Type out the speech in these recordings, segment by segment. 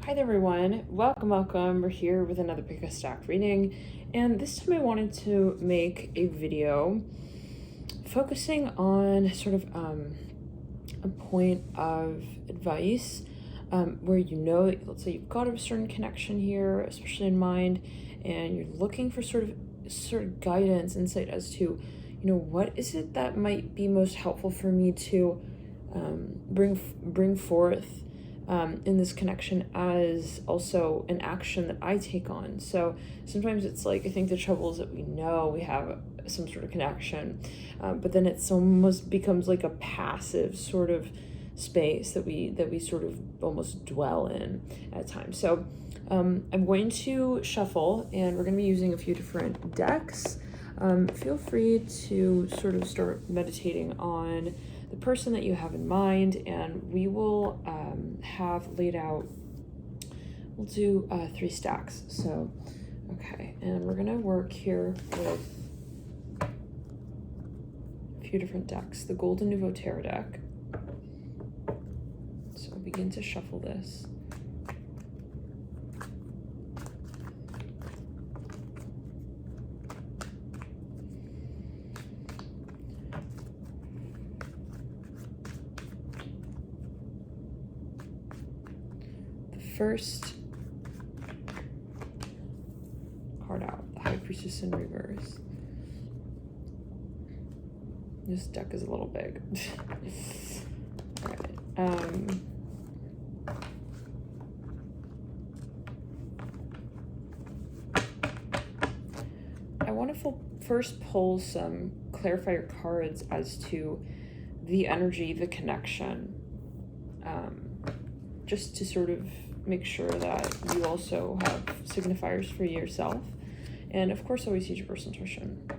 Hi there everyone, welcome. We're here with another Pick a Stack reading, and this time I wanted to make a video focusing on sort of a point of advice where you know that, let's say you've got a certain connection here, especially in mind, and you're looking for sort of guidance, insight as to, what is it that might be most helpful for me to bring forth in this connection as also an action that I take on. So sometimes it's like, I think the trouble is that we know we have some sort of connection, but then it's almost becomes like a passive sort of space that we sort of almost dwell in at times. So I'm going to shuffle, and we're going to be using a few different decks. Feel free to sort of start meditating on the person that you have in mind, and we will have laid out, we'll do 3 stacks. So, okay, and we're gonna work here with a few different decks. The Golden Nouveau Tarot deck. So I'll begin to shuffle this. First card out, the High Priestess in reverse. This deck is a little big. All right. I want to first pull some clarifier cards as to the energy, the connection, just to sort of make sure that you also have signifiers for yourself. And of course, always use your personal intuition.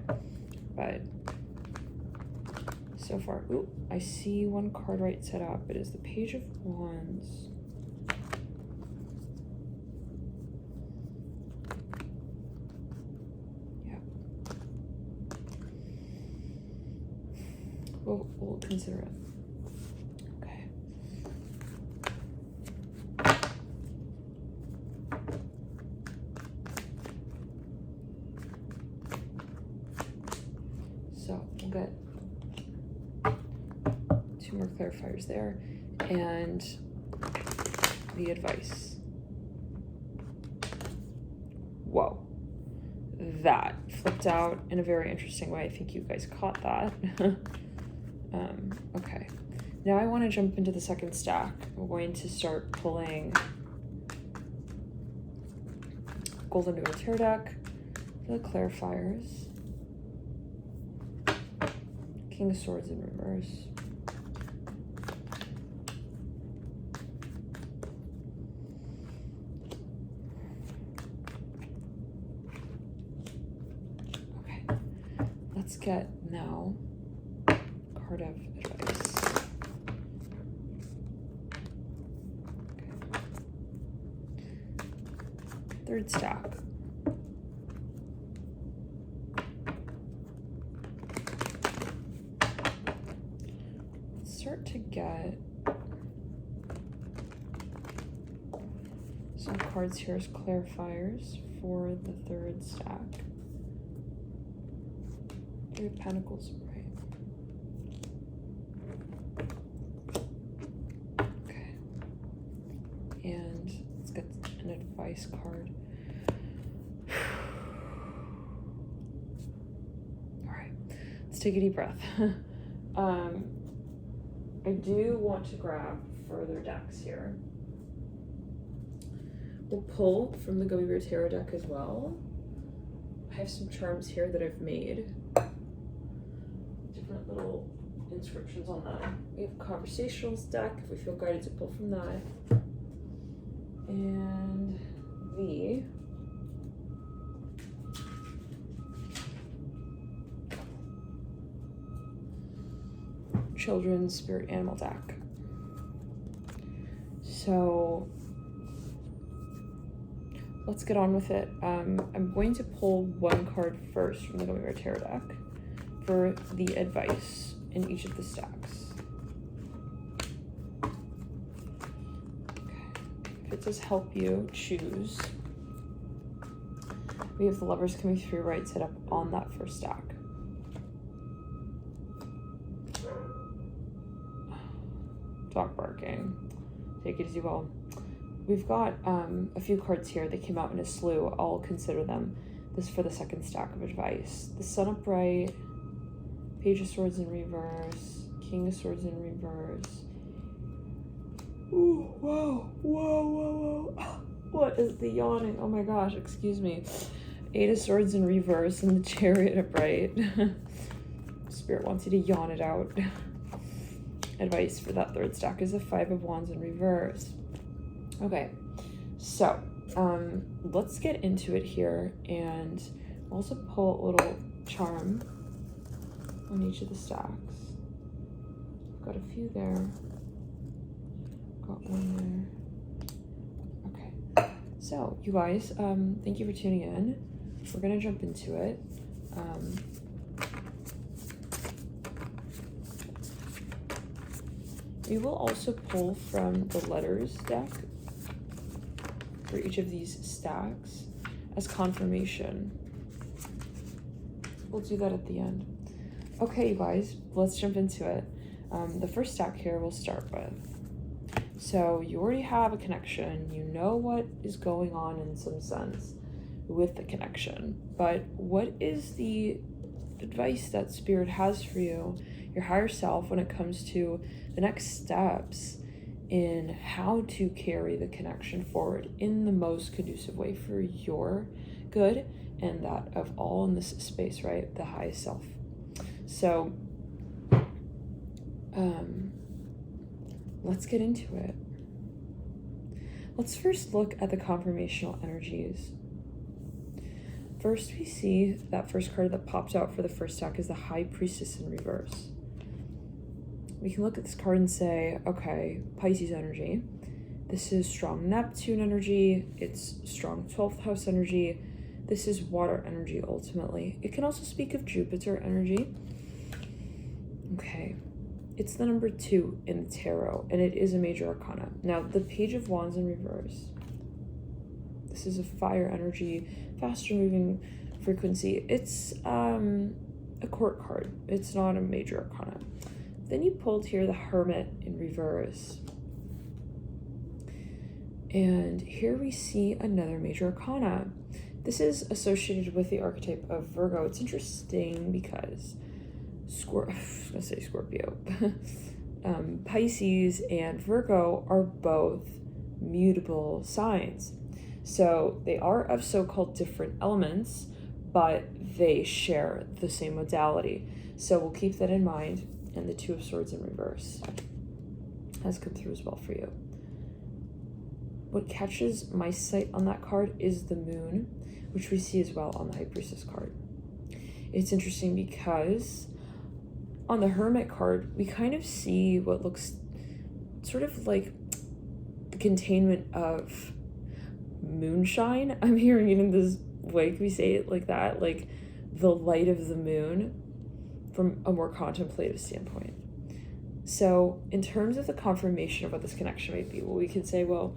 But so far, ooh, I see one card right set up. It is the Page of Wands. Yeah. We'll consider it. So we'll get 2 more clarifiers there, and the advice. Whoa, that flipped out in a very interesting way. I think you guys caught that. Okay, now I want to jump into the second stack. We're going to start pulling Golden Nouveau Tarot deck for the clarifiers. King of Swords in reverse. Okay, let's get now card of advice. Okay. Third stack. Start to get some cards here as clarifiers for the third stack. 3 of Pentacles, right? Okay. And let's get an advice card. All right, let's take a deep breath. I do want to grab further decks here. We'll pull from the Gummy Bear Tarot deck as well. I have some charms here that I've made. Different little inscriptions on that. We have Conversationals deck, if we feel guided to pull from that. And the Children's Spirit Animal deck. So let's get on with it. I'm going to pull 1 card first from the Gummy Bear Tarot deck for the advice in each of the stacks. Okay. if it does help you choose, we have the Lovers coming through right side up on that first stack. Dog barking. Take it as you will. We've got a few cards here that came out in a slew. I'll consider them. This is for the second stack of advice. The Sun upright, Page of Swords in reverse, King of Swords in reverse. Ooh, whoa, whoa, whoa, whoa. What is the yawning? Oh my gosh, excuse me. 8 of Swords in reverse and the Chariot upright. Spirit wants you to yawn it out. Advice for that third stack is the 5 of Wands in reverse. Okay, so let's get into it here, and also pull a little charm on each of the stacks. Got a few there. Got one there. Okay, so you guys, thank you for tuning in. We're gonna jump into it. We will also pull from the letters deck for each of these stacks as confirmation. We'll do that at the end. Okay, you guys, let's jump into it. The first stack here we'll start with. So you already have a connection. You know what is going on in some sense with the connection. But what is the advice that Spirit has for you, your higher self, when it comes to the next steps in how to carry the connection forward in the most conducive way for your good and that of all in this space, right? The highest self. So let's get into it. Let's first look at the confirmational energies. First, we see that first card that popped out for the first stack is the High Priestess in reverse. We can look at this card and say, okay, Pisces energy. This is strong Neptune energy. It's strong 12th house energy. This is water energy, ultimately. It can also speak of Jupiter energy. Okay. It's the number 2 in the tarot, and it is a major arcana. Now, the Page of Wands in reverse. This is a fire energy, faster moving frequency. It's a court card. It's not a major arcana. Then you pulled here the Hermit in reverse. And here we see another major arcana. This is associated with the archetype of Virgo. It's interesting because Scorpio. Pisces and Virgo are both mutable signs. So they are of so-called different elements, but they share the same modality. So we'll keep that in mind. And the 2 of Swords in reverse has come through as well for you. What catches my sight on that card is the moon, which we see as well on the High Priestess card. It's interesting because on the Hermit card, we kind of see what looks sort of like the containment of moonshine. I'm hearing it in this way. Can we say it like that? Like the light of the moon from a more contemplative standpoint. So in terms of the confirmation of what this connection might be, well, we can say, well,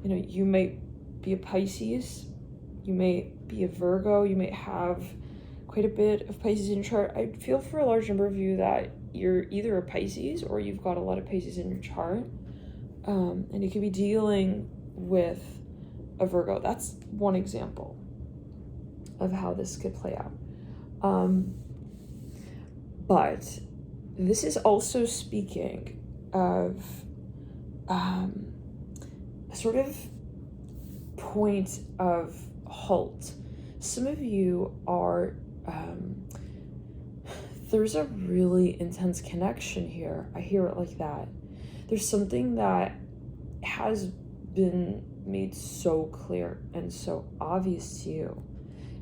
you know, you might be a Pisces, you may be a Virgo, you may have quite a bit of Pisces in your chart. I feel for a large number of you that you're either a Pisces or you've got a lot of Pisces in your chart. And you could be dealing with a Virgo. That's one example of how this could play out. But this is also speaking of a sort of point of halt. Some of you are, there's a really intense connection here. I hear it like that. There's something that has been made so clear and so obvious to you.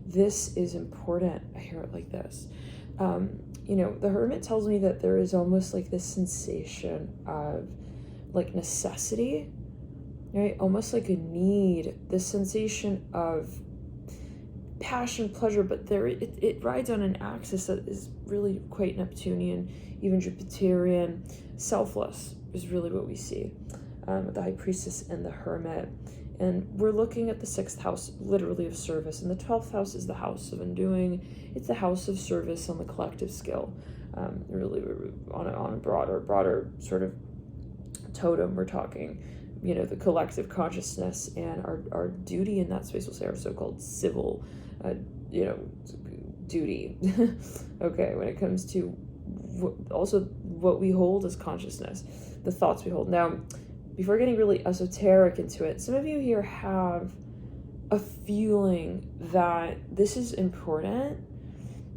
This is important. I hear it like this. You know, the Hermit tells me that there is almost like this sensation of like necessity, right? Almost like a need, this sensation of passion, pleasure, but there it rides on an axis that is really quite Neptunian, even Jupiterian. Selfless is really what we see. the High Priestess and the Hermit. And we're looking at the 6th house, literally, of service. And the 12th house is the house of undoing. It's the house of service on the collective skill. Really, on a broader sort of totem, we're talking, you know, the collective consciousness and our duty in that space, we'll say our so-called civil, you know, duty. Okay, when it comes to also what we hold as consciousness, the thoughts we hold. Now, before getting really esoteric into it, some of you here have a feeling that this is important.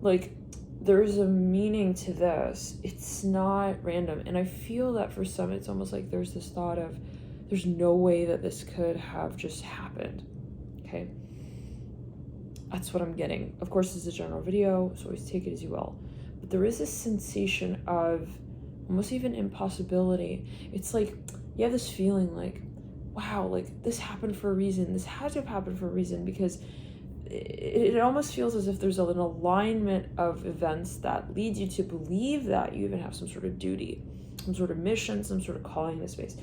Like, there's a meaning to this. It's not random. And I feel that for some, it's almost like there's this thought of, there's no way that this could have just happened. Okay? That's what I'm getting. Of course, this is a general video, so always take it as you will. But there is this sensation of almost even impossibility. It's like, you have this feeling like, wow, like this happened for a reason. This had to have happened for a reason, because it almost feels as if there's an alignment of events that leads you to believe that you even have some sort of duty, some sort of mission, some sort of calling in this space.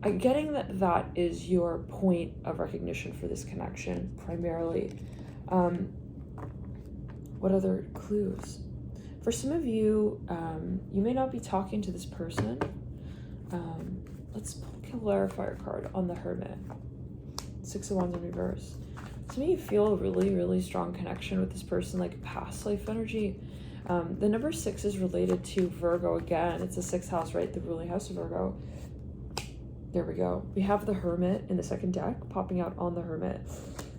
I'm getting that that is your point of recognition for this connection, primarily. What other clues? For some of you, you may not be talking to this person. Let's pull a clarifier card on the Hermit. 6 of Wands in reverse. Some of you feel a really, really strong connection with this person, like past life energy. The number 6 is related to Virgo again. It's the 6th house, right? The ruling house of Virgo. There we go. We have the Hermit in the second deck, popping out on the Hermit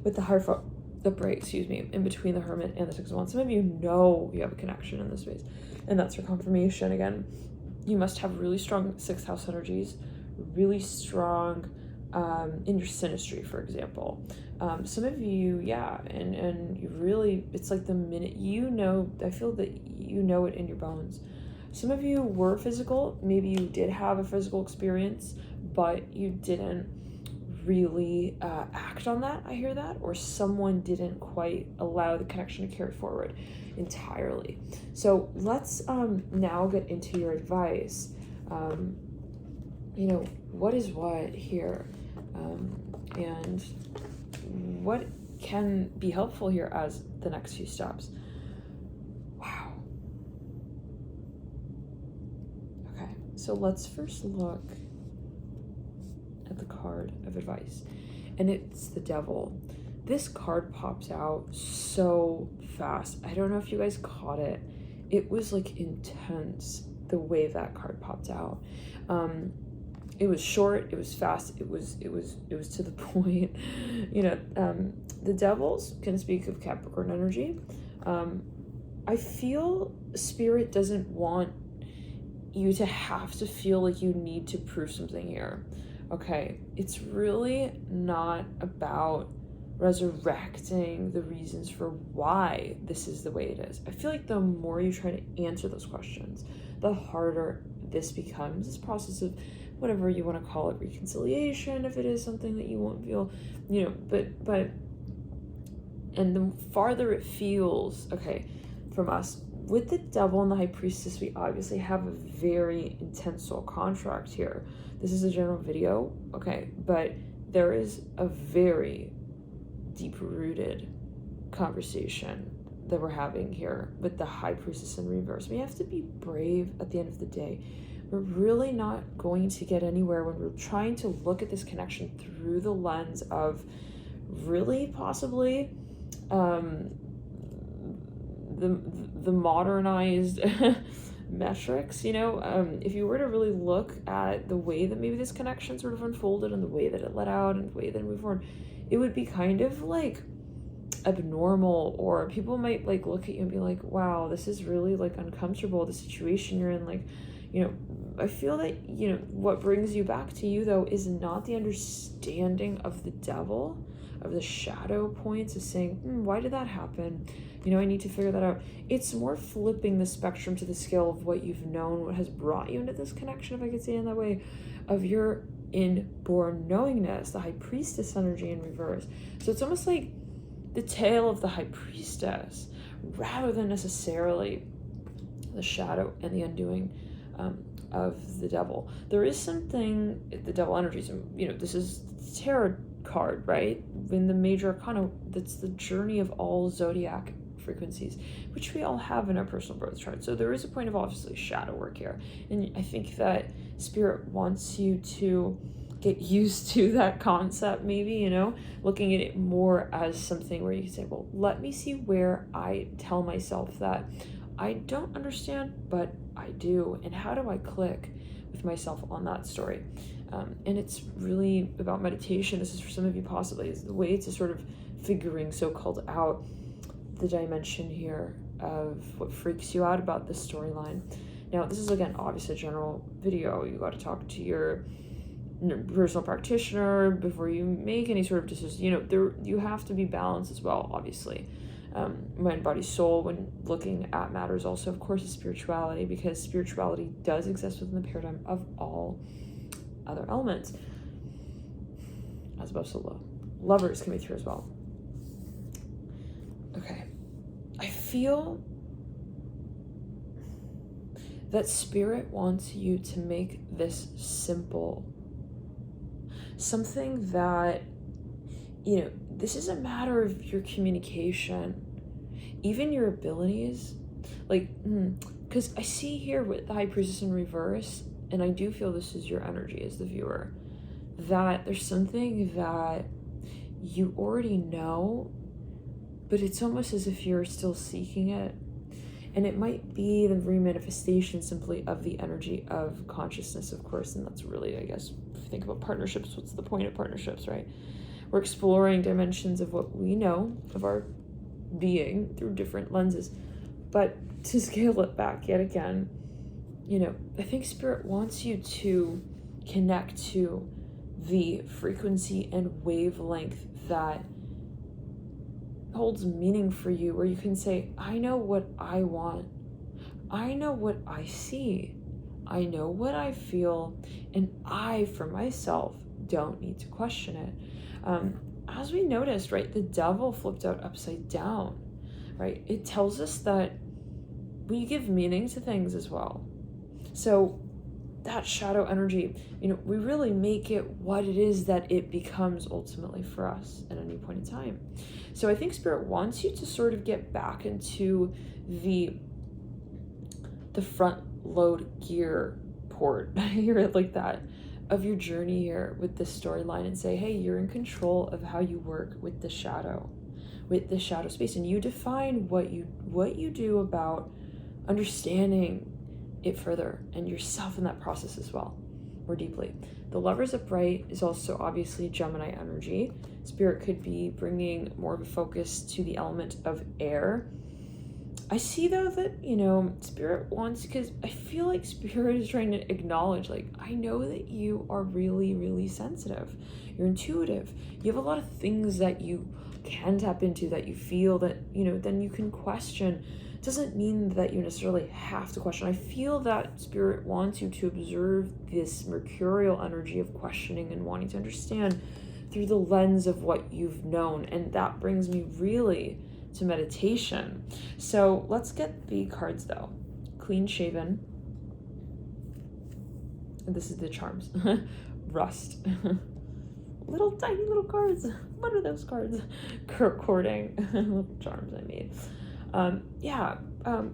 with the Hierophant upright, excuse me, in between the Hermit and the 6 of Wands. Some of you know you have a connection in this space, and that's your confirmation. Again, you must have really strong 6th house energies, really strong in your synastry, for example. Some of you, yeah, and you really, it's like the minute you know, I feel that you know it in your bones. Some of you were physical, maybe you did have a physical experience, but you didn't really act on that, I hear that, or someone didn't quite allow the connection to carry forward entirely. So let's now get into your advice. You know, what is what here? And what can be helpful here as the next few steps? Wow. Okay, so let's first look at the card of advice, and it's the Devil. This card pops out so fast. I don't know if you guys caught it. It was like intense the way that card popped out. It was short, it was fast, it was to the point. You know, the Devils can speak of Capricorn energy. I feel Spirit doesn't want you to have to feel like you need to prove something here. Okay, it's really not about resurrecting the reasons for why this is the way it is. I feel like the more you try to answer those questions, the harder this becomes. This process of whatever you want to call it, reconciliation, if it is something that you won't feel, you know, but and the farther it feels, okay, from us, with the Devil and the High Priestess, we obviously have a very intense soul contract here. This is a general video, okay, but there is a very deep-rooted conversation that we're having here with the High Priestess in reverse. We have to be brave at the end of the day. We're really not going to get anywhere when we're trying to look at this connection through the lens of really possibly the modernized metrics, you know. If you were to really look at the way that maybe this connection sort of unfolded and the way that it let out and the way that it moved forward, it would be kind of like abnormal, or people might like look at you and be like, wow, this is really like uncomfortable, the situation you're in. Like, you know, I feel that, you know, what brings you back to you though is not the understanding of the Devil, of the shadow points, of saying, why did that happen? You know, I need to figure that out. It's more flipping the spectrum to the scale of what you've known, what has brought you into this connection, if I could say it in that way, of your inborn knowingness, the High Priestess energy in reverse. So it's almost like the tale of the High Priestess, rather than necessarily the shadow and the undoing of the devil. There is something, the devil energies, you know, this is tarot card, right? In the major arcana, that's the journey of all zodiac frequencies, which we all have in our personal birth chart. So there is a point of obviously shadow work here. And I think that Spirit wants you to get used to that concept, maybe, you know, looking at it more as something where you can say, well, let me see where I tell myself that I don't understand, but I do. And how do I click with myself on that story? And it's really about meditation. This is for some of you possibly, is the way to sort of figuring so-called out the dimension here of what freaks you out about this storyline. Now, this is, again, obviously a general video. You got to talk to your personal practitioner before you make any sort of decision. You know, you have to be balanced as well, obviously. Mind, body, soul, when looking at matters, also, of course, is spirituality, because spirituality does exist within the paradigm of all other elements. As above, so below. Lovers can be through as well. Okay. I feel that Spirit wants you to make this simple. Something that, you know, this is a matter of your communication, even your abilities. Like, because I see here with the High Priestess in reverse, and I do feel this is your energy as the viewer, that there's something that you already know, but it's almost as if you're still seeking it. And it might be the remanifestation simply of the energy of consciousness, of course. And that's really, I guess, if you think about partnerships, what's the point of partnerships, right? We're exploring dimensions of what we know of our being through different lenses. But to scale it back yet again, you know, I think Spirit wants you to connect to the frequency and wavelength that holds meaning for you, where you can say, I know what I want. I know what I see. I know what I feel. And I, for myself, don't need to question it. As we noticed, right, the devil flipped out upside down, right? It tells us that we give meaning to things as well. So that shadow energy, you know, we really make it what it is that it becomes ultimately for us at any point in time. So I think Spirit wants you to sort of get back into the front load gear port, hear it like that, of your journey here with this storyline, and say, hey, you're in control of how you work with the shadow space, and you define what you do about understanding it further and yourself in that process as well, more deeply. The Lovers upright is also obviously Gemini energy. Spirit could be bringing more of a focus to the element of air. I see though that, you know, Spirit wants, because I feel like Spirit is trying to acknowledge, like, I know that you are really, really sensitive. You're intuitive. You have a lot of things that you can tap into, that you feel that, you know, then you can question. Doesn't mean that you necessarily have to question. I feel that Spirit wants you to observe this mercurial energy of questioning and wanting to understand through the lens of what you've known. And that brings me really to meditation. So let's get the cards though. Clean shaven. This is the charms. Rust. Little tiny little cards. What are those cards? Courting. Little charms I made.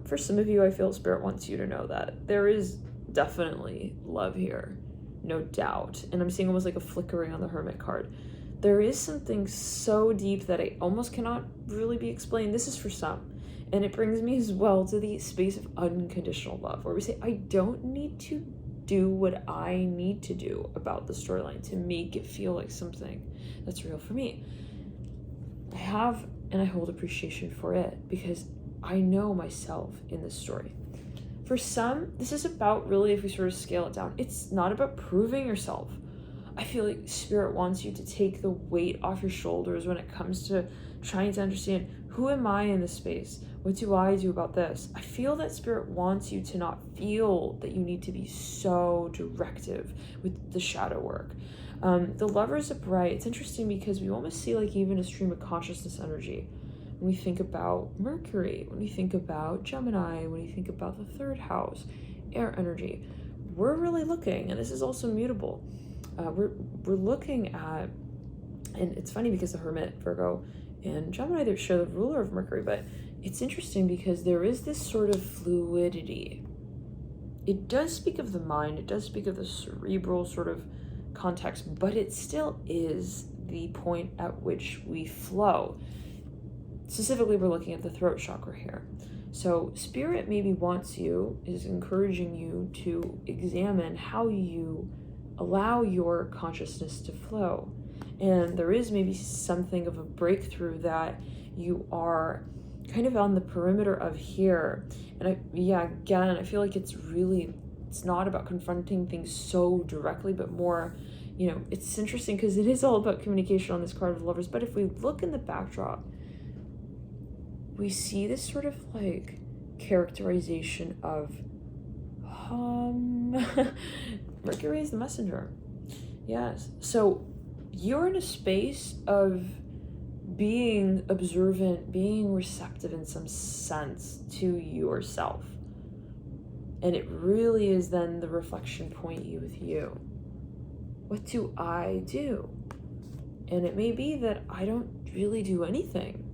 For some of you, I feel Spirit wants you to know that there is definitely love here, no doubt. And I'm seeing almost like a flickering on the Hermit card. There is something so deep that it almost cannot really be explained. This is for some. And it brings me as well to the space of unconditional love, where we say, I don't need to do what I need to do about the storyline to make it feel like something that's real for me. I have and I hold appreciation for it because I know myself in this story. For some, this is about really, if we sort of scale it down, it's not about proving yourself. I feel like Spirit wants you to take the weight off your shoulders when it comes to trying to understand, who am I in this space? What do I do about this? I feel that Spirit wants you to not feel that you need to be so directive with the shadow work. The Lovers upright, it's interesting because we almost see like even a stream of consciousness energy when we think about Mercury, when we think about Gemini, when we think about the third house, air energy. we're really looking, and this is also mutable, we're looking at, and it's funny because the Hermit, Virgo, and Gemini, they show the ruler of Mercury, but it's interesting because there is this sort of fluidity. It does speak of the mind, it does speak of the cerebral sort of context, but it still is the point at which we flow. Specifically, we're looking at the throat chakra here. So Spirit maybe is encouraging you to examine how you allow your consciousness to flow. And there is maybe something of a breakthrough that you are kind of on the perimeter of here. And I feel like it's not about confronting things so directly, but more, it's interesting because it is all about communication on this card of Lovers. But if we look in the backdrop, we see this sort of like characterization of Mercury is the messenger. Yes. So you're in a space of being observant, being receptive in some sense to yourself. And it really is then the reflection point with you. What do I do? And it may be that I don't really do anything.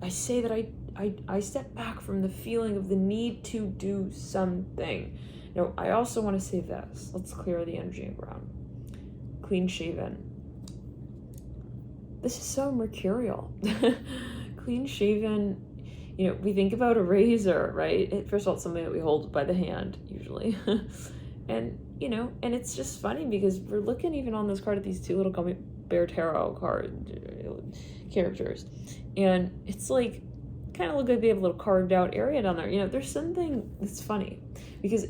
I say that I step back from the feeling of the need to do something. Now, I also want to say this. Let's clear the energy around. Clean shaven. This is so mercurial. Clean shaven, we think about a razor, right? First of all, it's something that we hold by the hand, usually. And it's just funny because we're looking even on this card at these two little gummy bear tarot card characters. And it's like, kind of look like they have a little carved out area down there. There's something that's funny because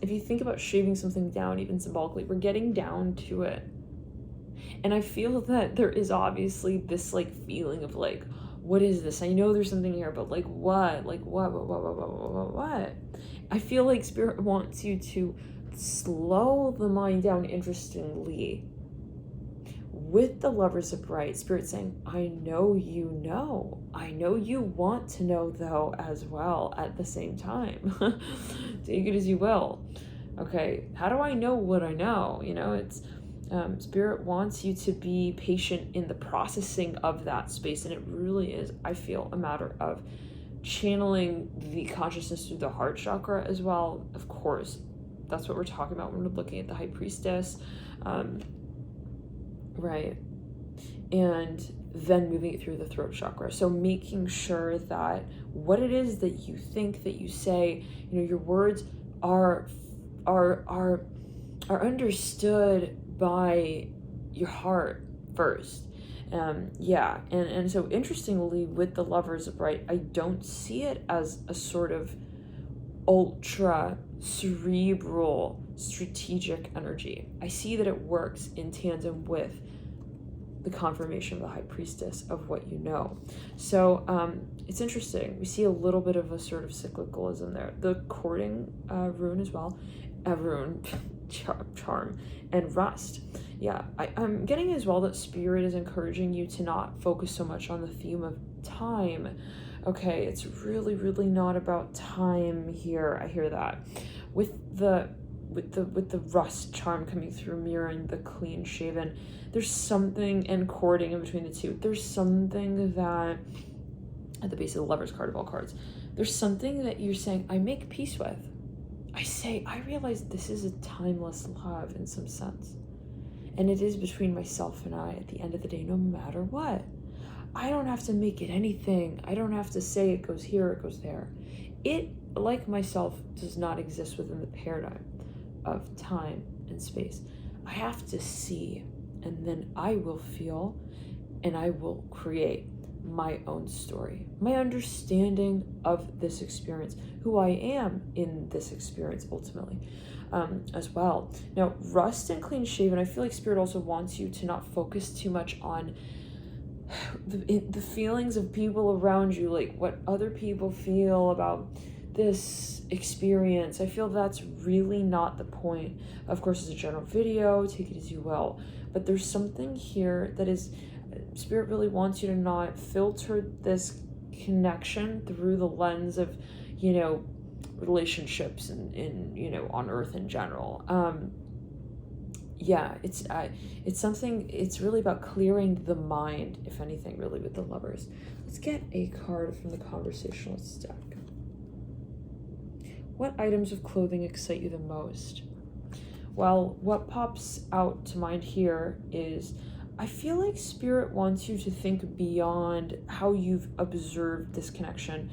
if you think about shaving something down, even symbolically, we're getting down to it. And I feel that there is obviously this like feeling of like, what is this? I know there's something here, but like what? Like what? I feel like Spirit wants you to slow the mind down, interestingly. With the Lovers upright, Spirit saying, I know you know. I know you want to know though as well at the same time. Take it as you will. Okay, how do I know what I know? It's Spirit wants you to be patient in the processing of that space, and it really is, I feel, a matter of channeling the consciousness through the heart chakra as well. Of course, that's what we're talking about when we're looking at the High Priestess, right? And then moving it through the throat chakra. So making sure that what it is that you think, that you say, your words are understood by your heart first. And so interestingly, with the Lovers upright, I don't see it as a sort of ultra cerebral strategic energy. I see that it works in tandem with the confirmation of the High Priestess of what you know. So it's interesting. We see a little bit of a sort of cyclicalism there. The courting rune as well, rune, charm, and rust. Yeah, I'm getting as well that Spirit is encouraging you to not focus so much on the theme of time. Okay, it's really, really not about time here. I hear that. With the rust charm coming through, mirroring the clean shaven, there's something, and courting in between the two, there's something that at the base of the Lovers card of all cards, there's something that you're saying, I make peace with. I realize this is a timeless love in some sense. And it is between myself and I at the end of the day, no matter what. I don't have to make it anything. I don't have to say it goes here, it goes there. It, like myself, does not exist within the paradigm of time and space. I have to see, and then I will feel, and I will create my own story, my understanding of this experience, who I am in this experience ultimately, as well. Now, rust and clean shaven, I feel like Spirit also wants you to not focus too much on the feelings of people around you, like what other people feel about this experience. I feel that's really not the point. Of course, it's a general video, take it as you will, but there's something here that is, Spirit really wants you to not filter this connection through the lens of, relationships and you know, on Earth in general. Yeah, it's something, it's really about clearing the mind, if anything, really, with the Lovers. Let's get a card from the Conversationalist deck. What items of clothing excite you the most? Well, what pops out to mind here is, I feel like Spirit wants you to think beyond how you've observed this connection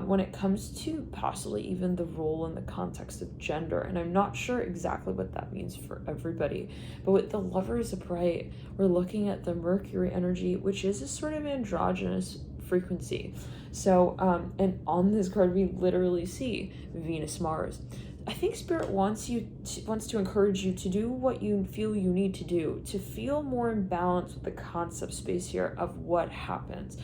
when it comes to possibly even the role in the context of gender. And I'm not sure exactly what that means for everybody. But with the Lovers upright, we're looking at the Mercury energy, which is a sort of androgynous frequency. So, and on this card, we literally see Venus, Mars. I think Spirit wants to encourage you to do what you feel you need to do, to feel more in balance with the concept space here of what happens.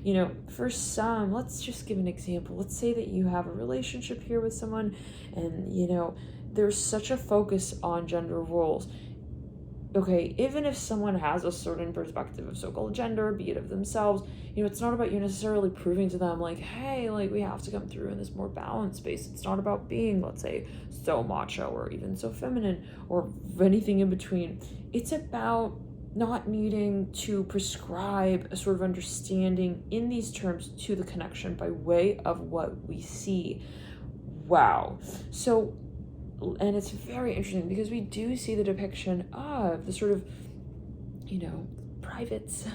You know, for some, let's just give an example. Let's say that you have a relationship here with someone and, you know, there's such a focus on gender roles. Okay, even if someone has a certain perspective of so-called gender, be it of themselves, you know, it's not about you necessarily proving to them like, hey, like, we have to come through in this more balanced space. It's not about being, let's say, so macho or even so feminine or anything in between. It's about not needing to prescribe a sort of understanding in these terms to the connection by way of what we see. Wow. So, and it's very interesting because we do see the depiction of the sort of, you know, privates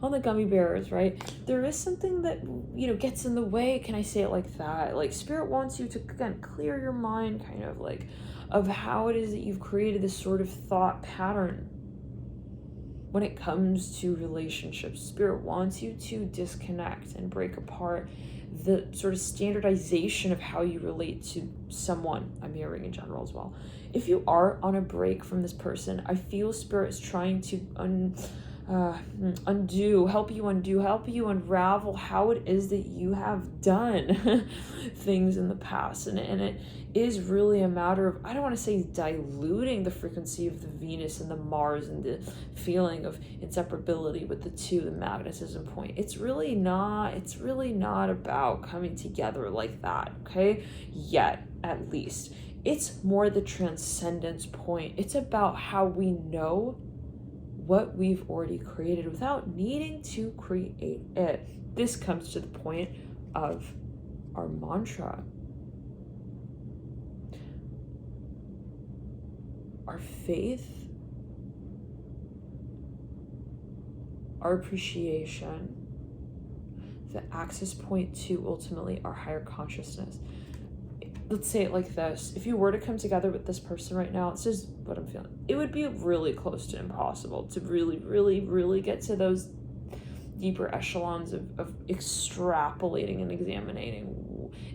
on the gummy bears, right? There is something that, you know, gets in the way. Can I say it like that? Like, Spirit wants you to, again, clear your mind kind of like of how it is that you've created this sort of thought pattern when it comes to relationships. Spirit wants you to disconnect and break apart the sort of standardization of how you relate to someone. I'm hearing in general as well. If you are on a break from this person, I feel Spirit is trying to help you unravel how it is that you have done things in the past. And it is really a matter of, I don't want to say diluting the frequency of the Venus and the Mars and the feeling of inseparability with the two, the magnetism point. It's really not about coming together like that, okay? Yet, at least. It's more the transcendence point. It's about how we know what we've already created without needing to create it. This comes to the point of our mantra. Our faith, our appreciation, the access point to ultimately our higher consciousness. Let's say it like this. If you were to come together with this person right now, it's just what I'm feeling. It would be really close to impossible to really, really, really get to those deeper echelons of extrapolating and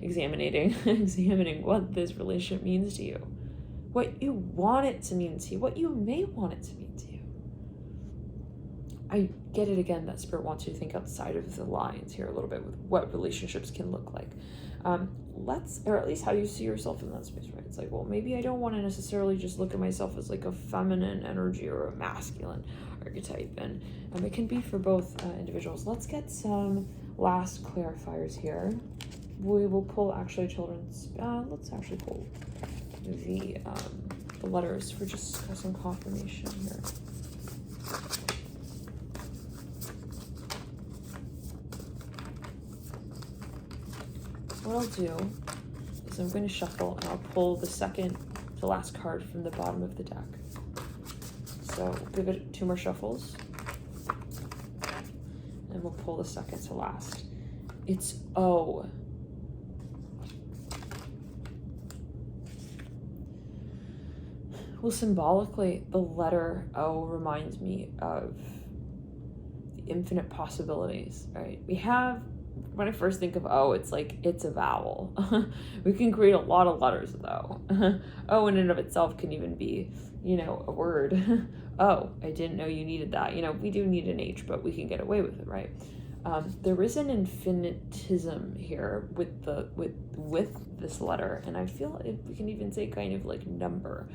examining what this relationship means to you. What you want it to mean to you, what you may want it to mean to you. I get it again that Spirit wants you to think outside of the lines here a little bit with what relationships can look like. Or at least how you see yourself in that space, right? It's like, well, maybe I don't want to necessarily just look at myself as like a feminine energy or a masculine archetype. And it can be for both individuals. Let's get some last clarifiers here. We will pull actually children's, let's actually pull the letters for just some confirmation here. What I'll do is I'm going to shuffle and I'll pull the last card from the bottom of the deck. So we'll give it 2 more shuffles and we'll pull the second to last. It's O. Well, symbolically, the letter O reminds me of the infinite possibilities, right? When I first think of O, it's like, it's a vowel. We can create a lot of letters though. O in and of itself can even be, you know, a word. Oh, I didn't know you needed that. You know, we do need an H, but we can get away with it, right? There is an infinitism here with this letter, and I feel we can even say kind of like number.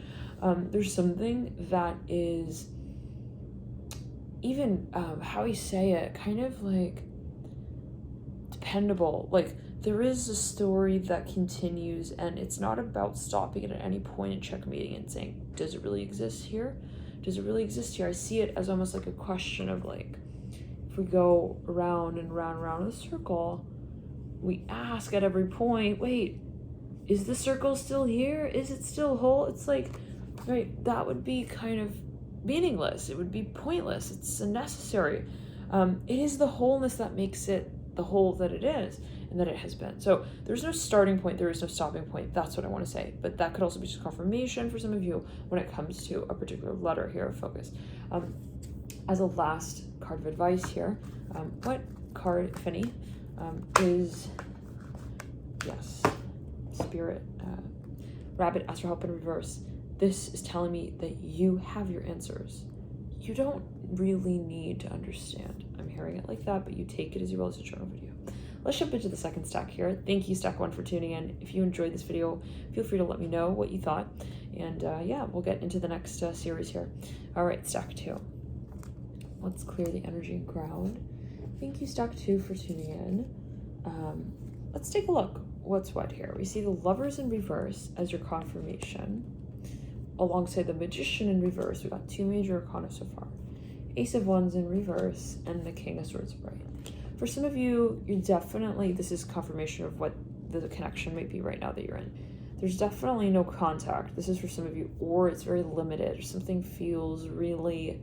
There's something that is even how you say it, kind of like dependable. Like, there is a story that continues, and it's not about stopping it at any point and checkmating and saying, does it really exist here? Does it really exist here? I see it as almost like a question of, like, if we go around and round and round in a circle, we ask at every point, wait, is the circle still here? Is it still whole? It's like, right, that would be kind of meaningless. It would be pointless. It's unnecessary. It is the wholeness that makes it the whole that it is and that it has been. So there's no starting point. There is no stopping point. That's what I want to say. But that could also be just confirmation for some of you when it comes to a particular letter here of focus. As a last card of advice here, what card, if any, is, yes, Spirit, Rabbit, Astral Help in reverse. This is telling me that you have your answers. You don't really need to understand. I'm hearing it like that, but you take it as you will as a journal video. Let's jump into the second stack here. Thank you, Stack 1, for tuning in. If you enjoyed this video, feel free to let me know what you thought. And yeah, we'll get into the next series here. All right, Stack 2. Let's clear the energy and ground. Thank you, Stack 2, for tuning in. Let's take a look. What's what here? We see the Lovers in reverse as your confirmation. Alongside the Magician in reverse, we got 2 major arcana so far. Ace of Wands in reverse and the King of Swords upright. For some of you, you're definitely, this is confirmation of what the connection might be right now that you're in. There's definitely no contact. This is for some of you, or it's very limited, or something feels really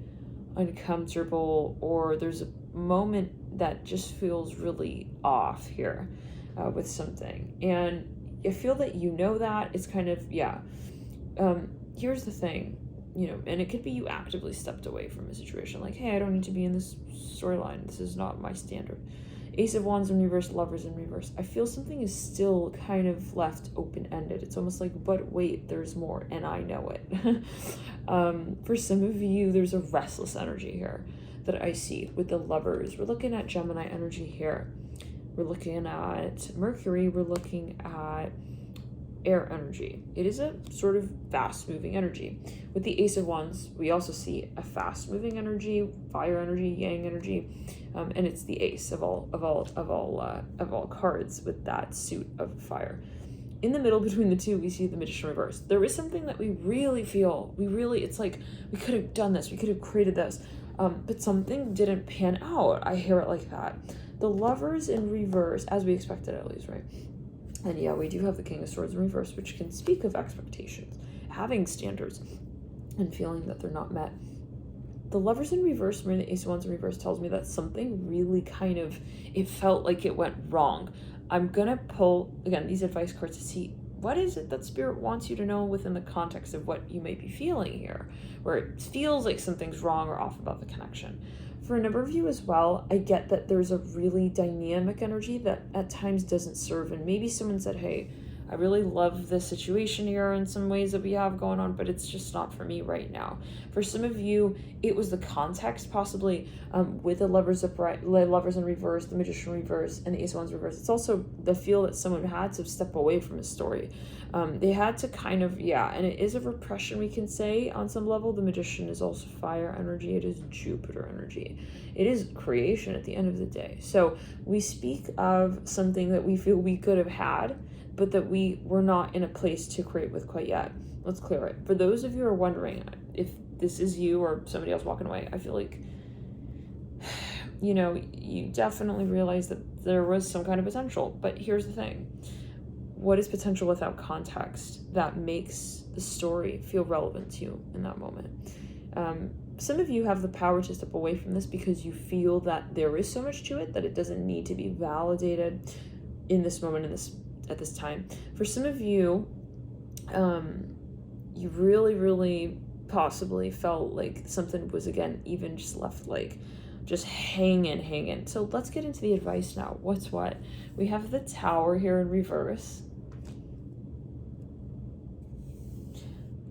uncomfortable, or there's a moment that just feels really off here with something. And I feel that you know that. It's kind of, yeah. Here's the thing, you know, and it could be you actively stepped away from a situation, like, hey, I don't need to be in this storyline. This is not my standard. Ace of Wands in reverse, Lovers in reverse. I feel something is still kind of left open-ended. It's almost like, but wait, there's more, and I know it. For some of you, there's a restless energy here that I see with the Lovers. We're looking at Gemini energy here. We're looking at Mercury. We're looking at air energy. It is a sort of fast-moving energy. With the Ace of Wands, we also see a fast-moving energy, fire energy, yang energy, and it's the Ace of all cards with that suit of fire. In the middle between the two, we see the Magician reverse. There is something that we really feel. It's like we could have done this. We could have created this, but something didn't pan out. I hear it like that. The Lovers in reverse, as we expected at least, right? And yeah, we do have the King of Swords in reverse, which can speak of expectations, having standards, and feeling that they're not met. The Lovers in reverse, the Ace of Wands in reverse, tells me that something really kind of, it felt like it went wrong. I'm gonna pull, again, these advice cards to see what is it that Spirit wants you to know within the context of what you may be feeling here, where it feels like something's wrong or off about the connection. For a number of you as well, I get that there's a really dynamic energy that at times doesn't serve, and maybe someone said, hey, I really love this situation here in some ways that we have going on, but it's just not for me right now. For some of you, it was the context possibly with the Lovers upright, Lovers in reverse, the Magician reverse, and the Ace of Wands reverse. It's also the feel that someone had to step away from a story. They had to kind of, yeah, and it is a repression, we can say, on some level. The Magician is also fire energy. It is Jupiter energy. It is creation at the end of the day. So we speak of something that we feel we could have had, but that we were not in a place to create with quite yet. Let's clear it. For those of you who are wondering if this is you or somebody else walking away, I feel like, you know, you definitely realize that there was some kind of potential. But here's the thing. What is potential without context that makes the story feel relevant to you in that moment? Some of you have the power to step away from this because you feel that there is so much to it that it doesn't need to be validated in this moment, at this time. For some of you, you really, really possibly felt like something was, again, even just left like just hanging. So let's get into the advice now. What's what? We have the Tower here in reverse.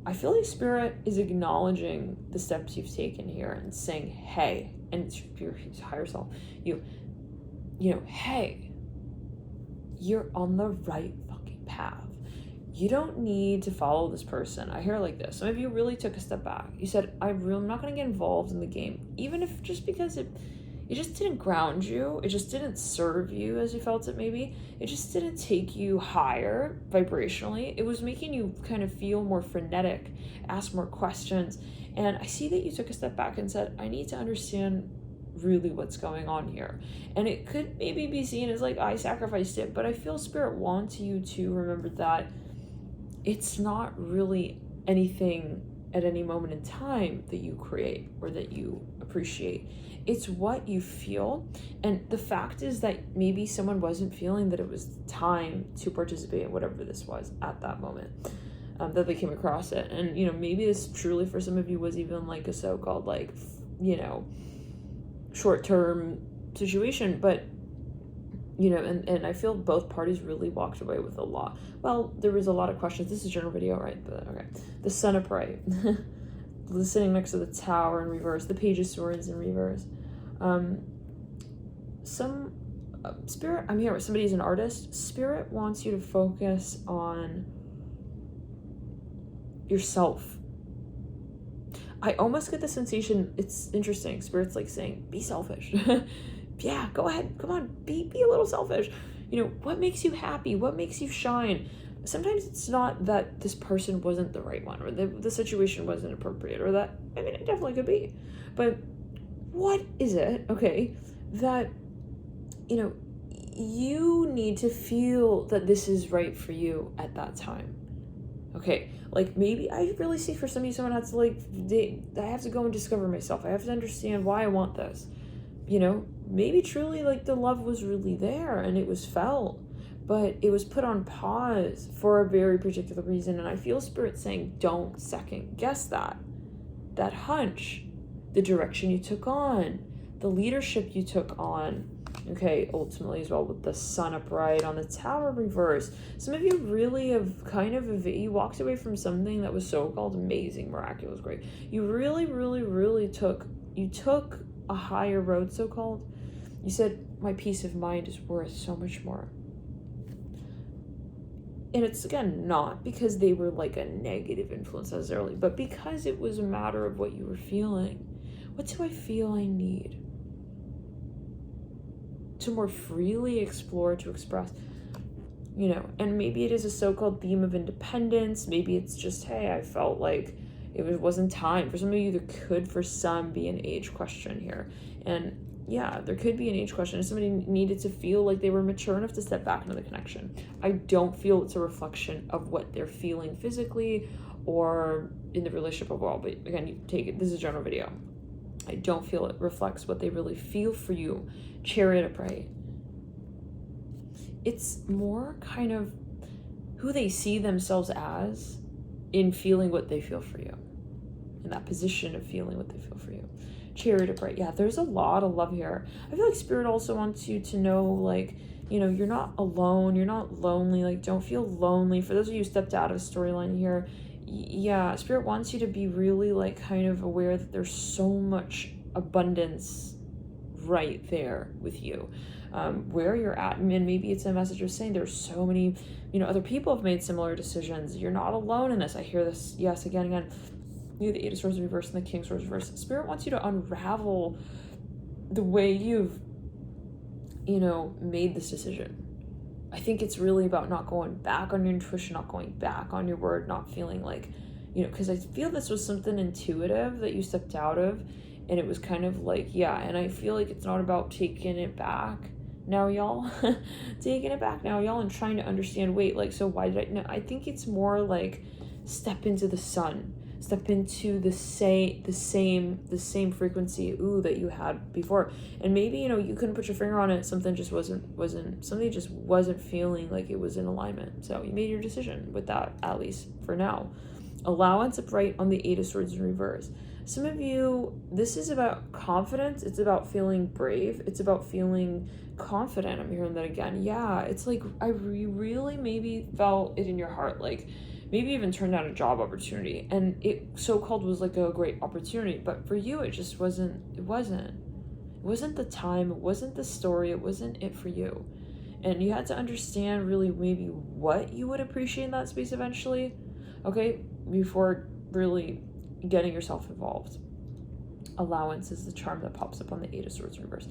I feel like Spirit is acknowledging the steps you've taken here and saying, hey, and it's your higher self, you know, hey, you're on the right fucking path. You don't need to follow this person. I hear it like this. Some of you really took a step back. You said, I'm not going to get involved in the game, even if just because it it just didn't ground you. It just didn't serve you as you felt it maybe. It just didn't take you higher vibrationally. It was making you kind of feel more frenetic, ask more questions. And I see that you took a step back and said, I need to understand really what's going on here. And it could maybe be seen as like, I sacrificed it, but I feel Spirit wants you to remember that it's not really anything at any moment in time that you create or that you appreciate. It's what you feel. And the fact is that maybe someone wasn't feeling that it was time to participate in whatever this was at that moment, that they came across it. And, you know, maybe this truly for some of you was even like a so-called like, you know, short-term situation, but you know, and I feel both parties really walked away with a lot. Well, there was a lot of questions. This is a general video, right? But okay. The Sun upright. Sitting next to the Tower in reverse. The Page of Swords in reverse. Some Spirit, I'm here with somebody who's an artist. Spirit wants you to focus on yourself. I almost get the sensation, it's interesting. Spirit's like saying, be selfish. Yeah, go ahead. Come on, be a little selfish. You know, what makes you happy? What makes you shine? Sometimes it's not that this person wasn't the right one, or the situation wasn't appropriate, or that, I mean, it definitely could be. But what is it, okay, that, you know, you need to feel that this is right for you at that time? Okay, like maybe I really see for some of you, someone has to like, I have to go and discover myself. I have to understand why I want this. You know, maybe truly like the love was really there and it was felt, but it was put on pause for a very particular reason. And I feel Spirit saying, don't second guess that hunch, the direction you took on, the leadership you took on. Okay, ultimately as well with the Sun upright on the Tower reverse. Some of you really have kind of, you walked away from something that was so-called amazing, miraculous, great. You really took a higher road, so-called. You said, my peace of mind is worth so much more. And it's, again, not because they were like a negative influence necessarily, but because it was a matter of what you were feeling. What do I feel I need to more freely explore, to express, you know? And maybe it is a so-called theme of independence. Maybe it's just, hey, I felt like it wasn't time. For some of you, there could, for some, be an age question here. And yeah, there could be an age question. If somebody needed to feel like they were mature enough to step back into the connection. I don't feel it's a reflection of what they're feeling physically or in the relationship overall. But again, you take it, this is a general video. I don't feel it reflects what they really feel for you. Chariot upright. It's more kind of who they see themselves as in feeling what they feel for you, in that position of feeling what they feel for you. Chariot upright. Yeah, there's a lot of love here. I feel like Spirit also wants you to know, like, you know, you're not alone, you're not lonely, like, don't feel lonely. For those of you who stepped out of a storyline here, yeah, Spirit wants you to be really, like, kind of aware that there's so much abundance right there with you. Where you're at, and maybe it's a message of saying there's so many, you know, other people have made similar decisions. You're not alone in this. I hear this, yes, again. You have the Eight of Swords reverse and the King of Swords reverse. Spirit wants you to unravel the way you've, you know, made this decision. I think it's really about not going back on your intuition, not going back on your word, not feeling like, you know, because I feel this was something intuitive that you stepped out of, and it was kind of like, yeah, and I feel like it's not about taking it back now, y'all. Taking it back now, y'all, and trying to understand, wait, like, so why did I, no, I think it's more like step into the sun, step into the same frequency, that you had before. And maybe, you know, you couldn't put your finger on it, something just wasn't feeling like it was in alignment. So you made your decision with that, at least for now. Allowance upright on the Eight of Swords in reverse. Some of you, this is about confidence. It's about feeling brave. It's about feeling confident. I'm hearing that again. Yeah, it's like I really maybe felt it in your heart, like maybe even turned down a job opportunity, and it so-called was like a great opportunity, but for you, it just wasn't. It wasn't the time. It wasn't the story. It wasn't it for you, and you had to understand really maybe what you would appreciate in that space eventually, okay, before really getting yourself involved. Allowance is the charm that pops up on the Eight of Swords in reverse.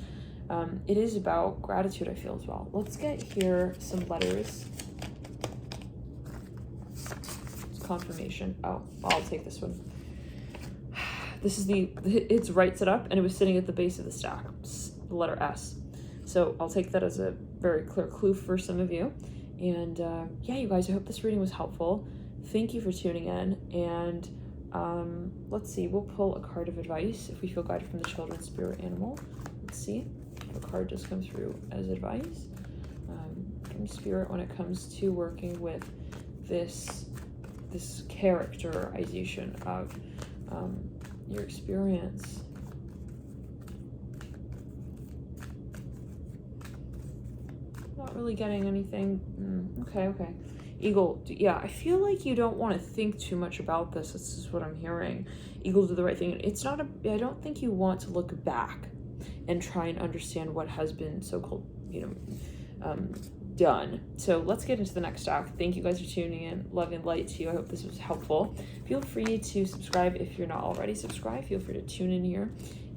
It is about gratitude, I feel, as well. Let's get here some letters. It's confirmation. Oh, I'll take this one. This is it's right set up, and it was sitting at the base of the stack, the letter S. So I'll take that as a very clear clue for some of you. And yeah, you guys, I hope this reading was helpful. Thank you for tuning in. And let's see, we'll pull a card of advice if we feel guided from the children's spirit animal. Let's see if a card just comes through as advice from spirit when it comes to working with this characterization of your experience. Not really getting anything. Okay. Eagle, yeah, I feel like you don't want to think too much about this. This is what I'm hearing. Eagle, do the right thing. It's not I don't think you want to look back and try and understand what has been so-called, done. So let's get into the next stack. Thank you guys for tuning in. Love and light to you. I hope this was helpful. Feel free to subscribe if you're not already subscribed. Feel free to tune in here,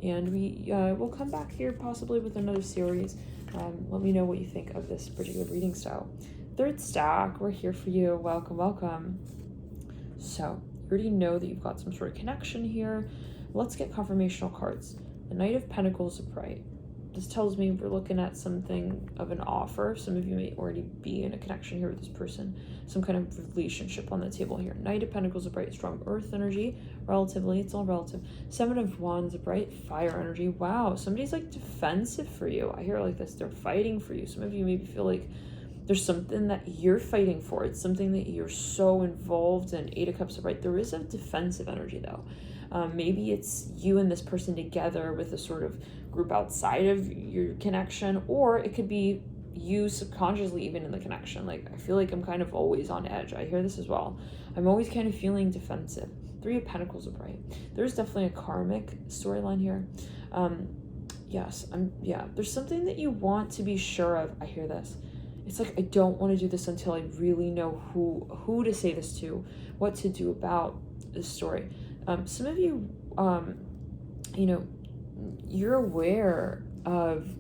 and we will come back here possibly with another series. Let me know what you think of this particular reading style. Third stack, we're here for you. Welcome. So you already know that you've got some sort of connection here. Let's get confirmational cards. The Knight of Pentacles upright. This tells me we're looking at something of an offer. Some of you may already be in a connection here with this person. Some kind of relationship on the table here. Knight of Pentacles upright, strong earth energy. Relatively, it's all relative. Seven of Wands upright, fire energy. Wow, somebody's like defensive for you. I hear it like this. They're fighting for you. Some of you maybe feel like there's something that you're fighting for. It's something that you're so involved in. Eight of Cups upright. There is a defensive energy though. Maybe it's you and this person together with a sort of group outside of your connection, or it could be you subconsciously even in the connection. Like, I feel like I'm kind of always on edge. I hear this as well. I'm always kind of feeling defensive. Three of Pentacles upright. There's definitely a karmic storyline here. Yes, there's something that you want to be sure of. I hear this. It's like, I don't want to do this until I really know who to say this to, what to do about this story. Some of you, you're aware of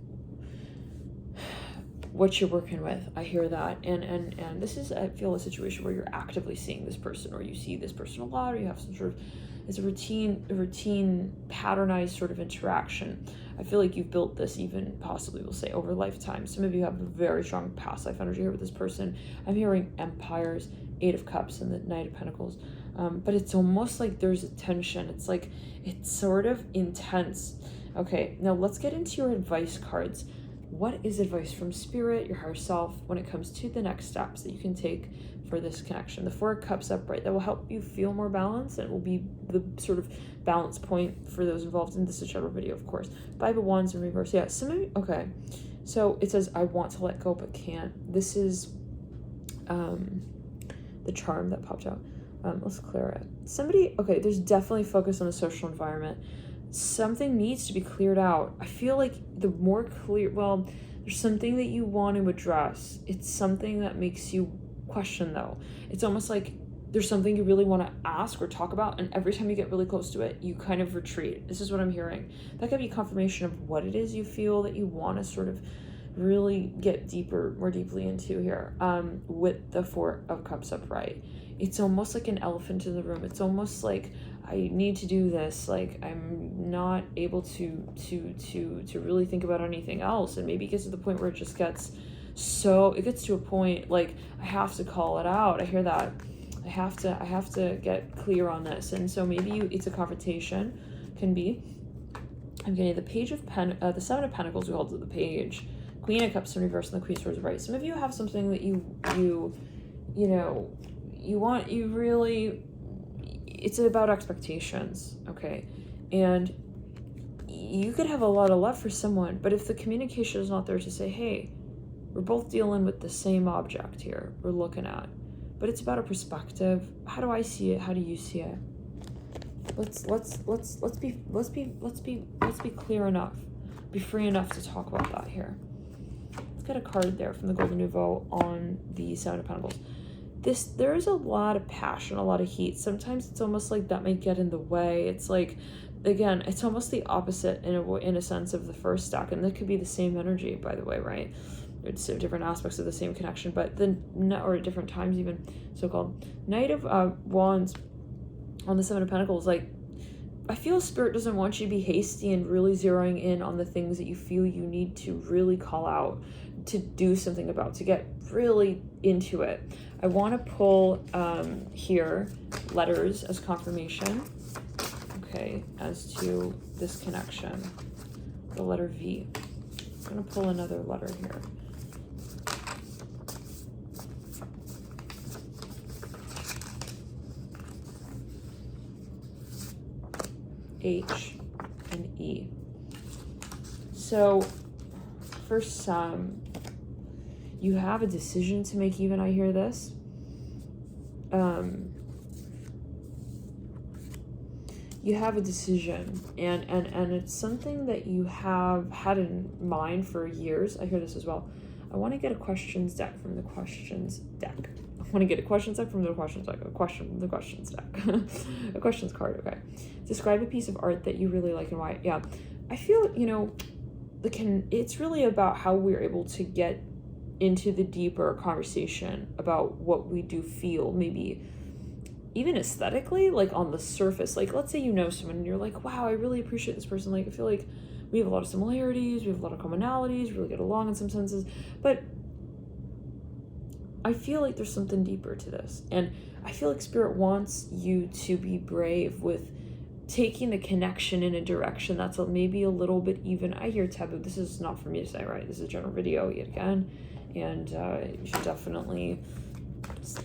what you're working with. I hear that. And this is, I feel, a situation where you're actively seeing this person, or you see this person a lot, or you have some sort of, it's a routine patternized sort of interaction. I feel like you've built this even possibly, we'll say, over a lifetime. Some of you have a very strong past life energy here with this person. I'm hearing empires, Eight of Cups, and the Knight of Pentacles. But it's almost like there's a tension. It's like, it's sort of intense. Okay, now let's get into your advice cards. What is advice from spirit, your higher self, when it comes to the next steps that you can take for this connection? The Four of Cups upright, that will help you feel more balanced, and it will be the sort of balance point for those involved in this whichever video, of course. Five of Wands in reverse. Yeah, some of you, okay. So it says, I want to let go but can't. This is the charm that popped out. Let's clear it. Somebody, okay, there's definitely focus on the social environment. Something needs to be cleared out. I feel like the more clear, well, there's something that you want to address. It's something that makes you question though. It's almost like there's something you really want to ask or talk about, and every time you get really close to it, you kind of retreat. This is what I'm hearing. That could be confirmation of what it is you feel that you want to sort of really get more deeply into here. With the Four of Cups upright. It's almost like an elephant in the room. It's almost like, I need to do this. Like, I'm not able to really think about anything else. And maybe it gets to the point where it just gets to a point like, I have to call it out. I hear that. I have to get clear on this. And so maybe it's a confrontation, can be. I'm getting the Page of the Seven of Pentacles. We hold to the page. Queen of Cups in reverse and the Queen of Swords right. Some of you have something that it's about expectations, okay? And you could have a lot of love for someone, but if the communication is not there to say, hey, we're both dealing with the same object here we're looking at, but it's about a perspective. How do I see it? How do you see it? Let's be clear enough, be free enough to talk about that here. Let's get a card there from the Golden Nouveau on the Seven of Pentacles. There is a lot of passion, a lot of heat. Sometimes it's almost like that might get in the way. It's like again, it's almost the opposite in a sense of the first stack, and that could be the same energy, by the way, right? It's different aspects of the same connection, but or at different times even, so-called. Knight of Wands on the Seven of Pentacles, like, I feel Spirit doesn't want you to be hasty and really zeroing in on the things that you feel you need to really call out, to do something about, to get really into it. I want to pull here letters as confirmation, okay, as to this connection. The letter V. I'm going to pull another letter here. H and E. So for some, you have a decision to make. Even I hear this. You have a decision, and it's something that you have had in mind for years. I hear this as well. I want to get a questions deck from the questions deck. I want to get a questions deck from the questions deck. A question from the questions deck. A questions card. Okay. Describe a piece of art that you really like and why. Yeah, I feel, you know, it's really about how we're able to get into the deeper conversation about what we do feel, maybe even aesthetically, like on the surface. Like, let's say you know someone and you're like, wow, I really appreciate this person. Like, I feel like we have a lot of similarities, we have a lot of commonalities, really get along in some senses, but I feel like there's something deeper to this. And I feel like Spirit wants you to be brave with taking the connection in a direction that's maybe a little bit even. I hear taboo. This is not for me to say, right? This is a general video yet again. And you should definitely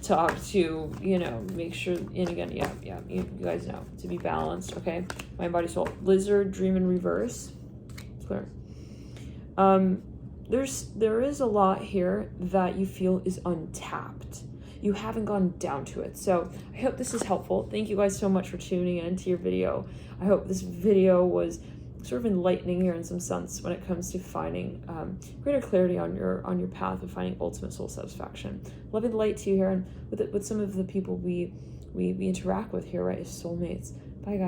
talk to, you know, make sure, and again, yeah, you guys know, to be balanced, okay? Mind, body, soul. Lizard, dream in reverse. It's clear. There is a lot here that you feel is untapped. You haven't gone down to it. So I hope this is helpful. Thank you guys so much for tuning in to your video. I hope this video was sort of enlightening here in some sense when it comes to finding greater clarity on your path of finding ultimate soul satisfaction. Loving the light to you here, and with some of the people we interact with here, right, as soulmates. Bye, guys.